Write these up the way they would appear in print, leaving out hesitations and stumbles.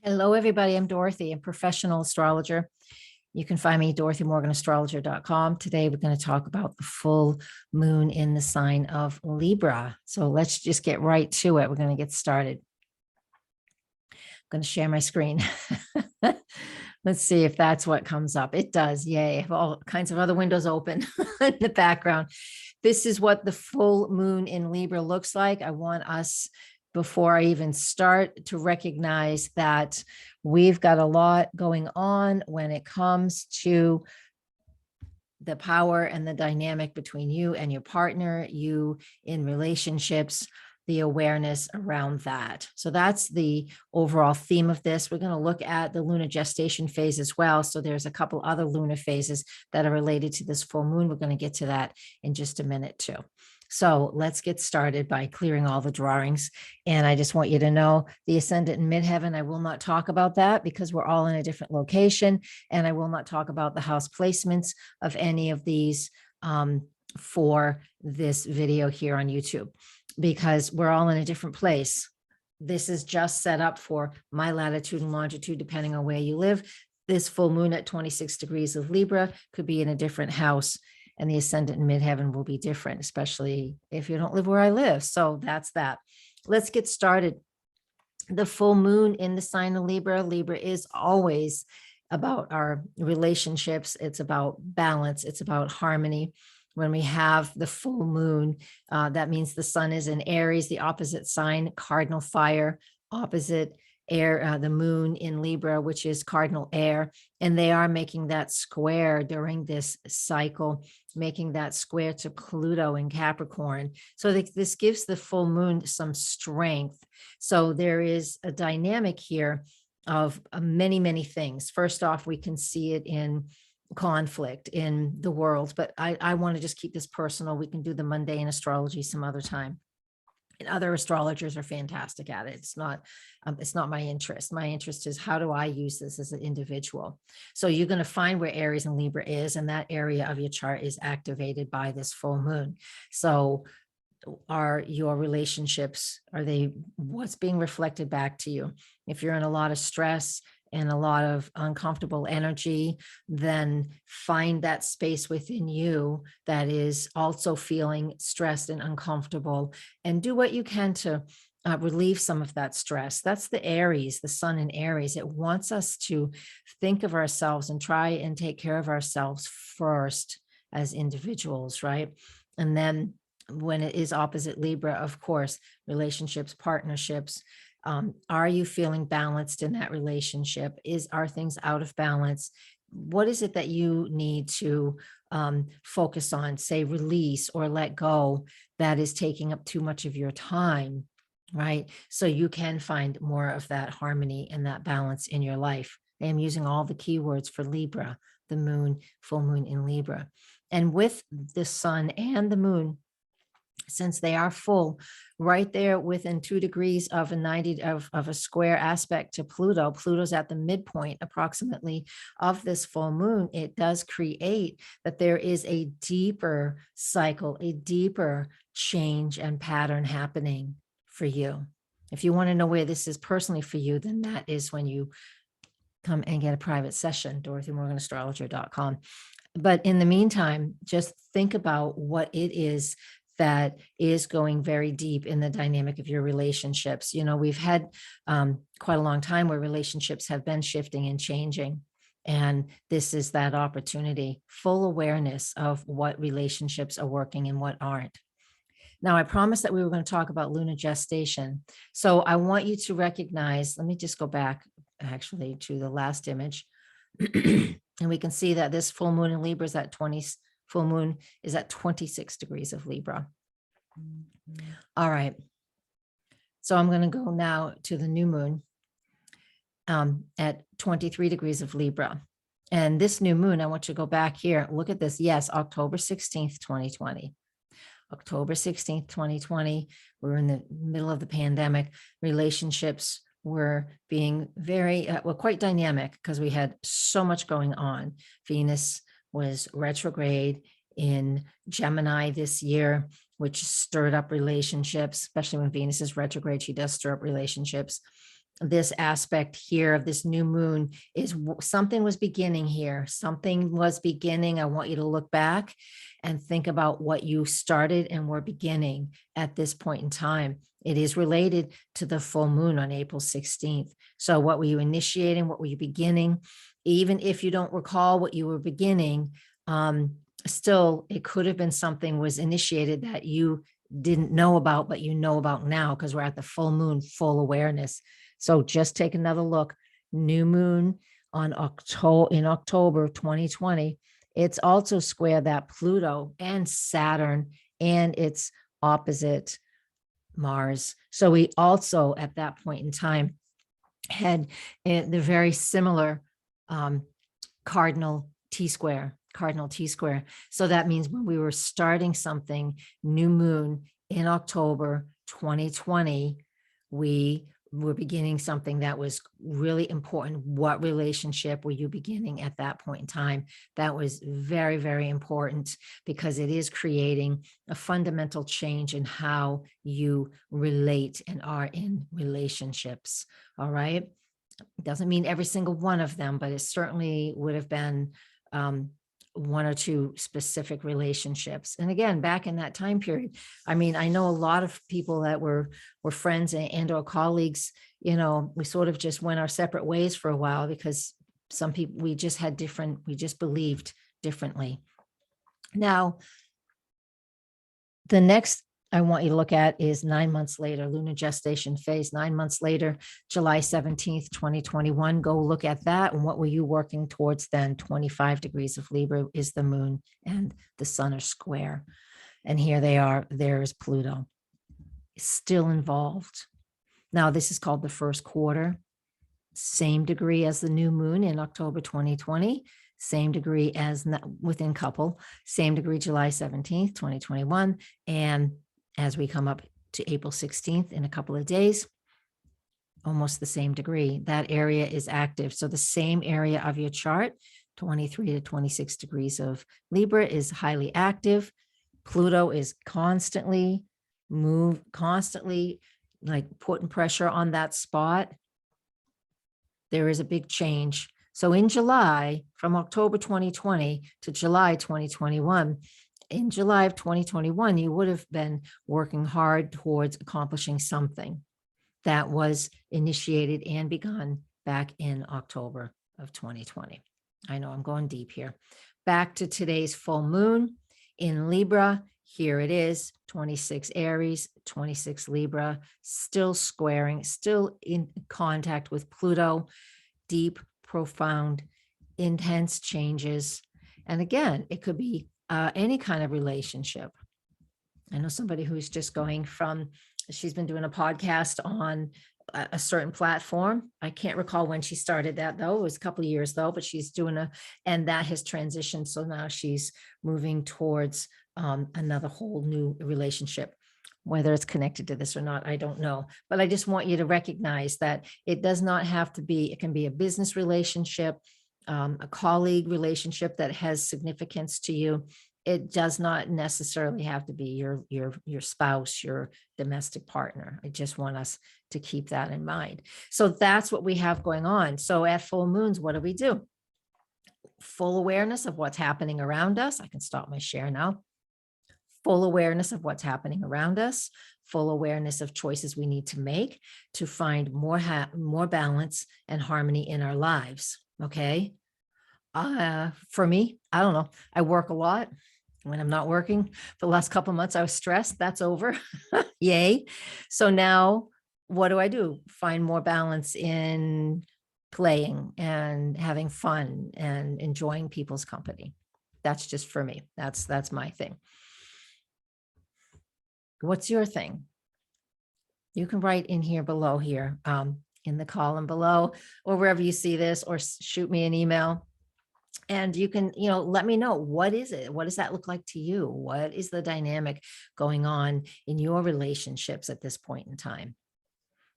Hello, everybody. I'm Dorothy, a professional astrologer. You can find me DorothyMorganAstrologer.com. Today, we're going to talk about the full moon in the sign of Libra. So let's just get right to it. We're going to get started. I'm going to share my screen. Let's see if that's what comes up. It does. Yay. I have all kinds of other windows open in the background. This is what the full moon in Libra looks like. I want us, before I even start, to recognize that we've got a lot going on when it comes to the power and the dynamic between you and your partner, you in relationships, the awareness around that. So that's the overall theme of this. We're going to look at the lunar gestation phase as well. So there's a couple other lunar phases that are related to this full moon. We're going to get to that in just a minute too. So let's get started by clearing all the drawings. And I just want you to know the ascendant in midheaven, I will not talk about that because we're all in a different location. And I will not talk about the house placements of any of these for this video here on YouTube, because we're all in a different place. This is just set up for my latitude and longitude, depending on where you live. This full moon at 26 degrees of Libra could be in a different house, and the ascendant in midheaven will be different, especially if you don't live where I live. So that's that. Let's get started. The full moon in the sign of Libra. Libra is always about our relationships. It's about balance. It's about harmony. When we have the full moon, that means the sun is in Aries, the opposite sign, cardinal fire, opposite air, the moon in Libra, which is cardinal air. And they are making that square during this cycle, making that square to Pluto in Capricorn. So this gives the full moon some strength. So there is a dynamic here of many, many things. First off, we can see it in conflict in the world, but I want to just keep this personal. We can do the mundane astrology some other time. And other astrologers are fantastic at it. It's not my interest. My interest is, how do I use this as an individual? So you're going to find where Aries and Libra is, and that area of your chart is activated by this full moon. So are your relationships, what's being reflected back to you? If you're in a lot of stress and a lot of uncomfortable energy, then find that space within you that is also feeling stressed and uncomfortable, and do what you can to relieve some of that stress. That's the Aries, the sun in Aries. It wants us to think of ourselves and try and take care of ourselves first as individuals, right? And then when it is opposite Libra, of course, relationships, partnerships. Are you feeling balanced in that relationship? Are things out of balance? What is it that you need to focus on, say, release or let go, that is taking up too much of your time, right? So you can find more of that harmony and that balance in your life. I am using all the keywords for Libra, the moon, full moon in Libra. And with the sun and the moon, since they are full right there within 2 degrees of a square aspect to Pluto, Pluto's at the midpoint approximately of this full moon, it does create that there is a deeper cycle, a deeper change and pattern happening for you. If you want to know where this is personally for you, then that is when you come and get a private session, DorothyMorganAstrologer.com. But in the meantime, just think about what it is that is going very deep in the dynamic of your relationships. You know, we've had quite a long time where relationships have been shifting and changing. And this is that opportunity, full awareness of what relationships are working and what aren't. Now, I promised that we were going to talk about lunar gestation. So I want you to recognize, let me just go back actually to the last image. And we can see that this full moon in Libra is at full moon is at 26 degrees of Libra. All right. So I'm going to go now to the new moon at 23 degrees of Libra. And this new moon, I want you to go back here. Look at this. Yes, October 16th, 2020. October 16th, 2020. We're in the middle of the pandemic. Relationships were being very, quite dynamic because we had so much going on. Venus was retrograde in Gemini this year, which stirred up relationships, especially when Venus is retrograde. She does stir up relationships. this aspect here of this new moon is something was beginning here. Something was beginning. I want you to look back and think about what you started and were beginning at this point in time. It is related to the full moon on April 16th. So what were you initiating? What were you beginning? Even if you don't recall what you were beginning, still, it could have been something was initiated that you didn't know about, but you know about now because we're at the full moon, full awareness. So just take another look. New moon on October 2020. It's also square that Pluto and Saturn and its opposite Mars. So we also at that point in time had the very similar cardinal T-square. So that means when we were starting something, new moon in October 2020, we were beginning something that was really important. What relationship were you beginning at that point in time? That was very, very important because it is creating a fundamental change in how you relate and are in relationships. All right. It doesn't mean every single one of them, but it certainly would have been one or two specific relationships. And again, back in that time period, I mean, I know a lot of people that were friends and or colleagues, you know, we sort of just went our separate ways for a while because some people, we just believed differently. Now, the next I want you to look at is 9 months later, lunar gestation phase, 9 months later, July 17th, 2021. Go look at that. And what were you working towards then? 25 degrees of Libra is the moon and the sun are square. And here they are. There is Pluto still involved. Now, this is called the first quarter. Same degree as the new moon in October 2020. Same degree as within couple. Same degree July 17th, 2021. And as we come up to April 16th in a couple of days, almost the same degree. That area is active. So the same area of your chart, 23 to 26 degrees of Libra, is highly active. Pluto is constantly like putting pressure on that spot. There is a big change. So in July, from October 2020 to July 2021, in July of 2021, you would have been working hard towards accomplishing something that was initiated and begun back in October of 2020. I know I'm going deep here. Back to today's full moon in Libra. Here it is, 26 Aries, 26 Libra, still squaring, still in contact with Pluto, deep, profound, intense changes. And again, it could be any kind of relationship. I know somebody who's just going from, she's been doing a podcast on a certain platform. I can't recall when she started that though. It was a couple of years though, but she's doing and that has transitioned. So now she's moving towards another whole new relationship. Whether it's connected to this or not, I don't know. But I just want you to recognize that it does not have to be, it can be a business relationship, a colleague relationship that has significance to you. It does not necessarily have to be your spouse, your domestic partner. I just want us to keep that in mind. So that's what we have going on. So at full moons, what do? Full awareness of what's happening around us. I can stop my share now. Full awareness of what's happening around us, full awareness of choices we need to make to find more balance and harmony in our lives. Okay. For me, I don't know. I work a lot. When I'm not working for the last couple of months, I was stressed. That's over. Yay. So now what do? Find more balance in playing and having fun and enjoying people's company. That's just for me. That's my thing. What's your thing? You can write in here below here, in the column below, or wherever you see this, or shoot me an email. And you can, let me know, what is it? What does that look like to you? What is the dynamic going on in your relationships at this point in time?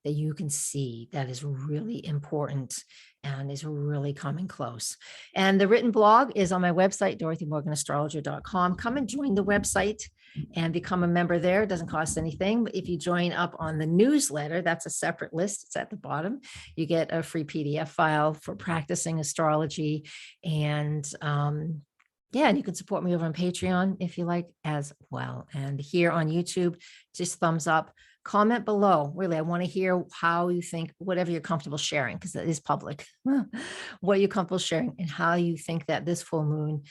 that you can see that is really important and is really coming close. And the written blog is on my website, DorothyMorganAstrologer.com. Come and join the website and become a member there. It doesn't cost anything. But if you join up on the newsletter, that's a separate list. It's at the bottom. You get a free PDF file for practicing astrology. And yeah, and you can support me over on Patreon if you like as well. And here on YouTube, just thumbs up. Comment below. Really, I want to hear how you think, whatever you're comfortable sharing, because it is public, what you're comfortable sharing and how you think that this full moon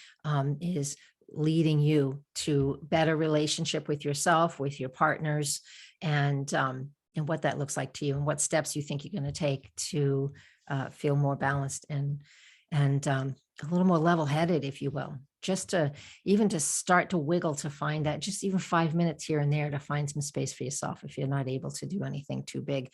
is leading you to better relationship with yourself, with your partners, and what that looks like to you, and what steps you think you're going to take to feel more balanced and a little more level-headed, if you will, just to even to start to wiggle, to find that just even 5 minutes here and there to find some space for yourself. If you're not able to do anything too big,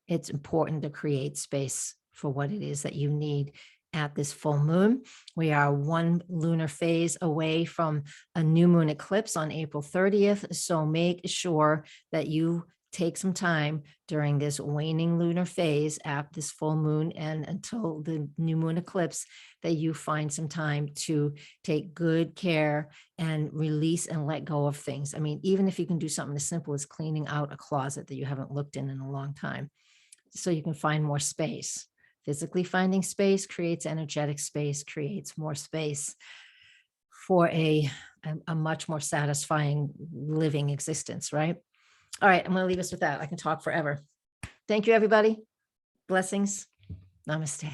it's important to create space for what it is that you need at this full moon. We are one lunar phase away from a new moon eclipse on April 30th. So make sure that you take some time during this waning lunar phase at this full moon and until the new moon eclipse, that you find some time to take good care and release and let go of things. I mean, even if you can do something as simple as cleaning out a closet that you haven't looked in a long time, so you can find more space. Physically finding space creates energetic space, creates more space for a much more satisfying living existence, right? All right, I'm going to leave us with that. I can talk forever. Thank you, everybody. Blessings. Namaste.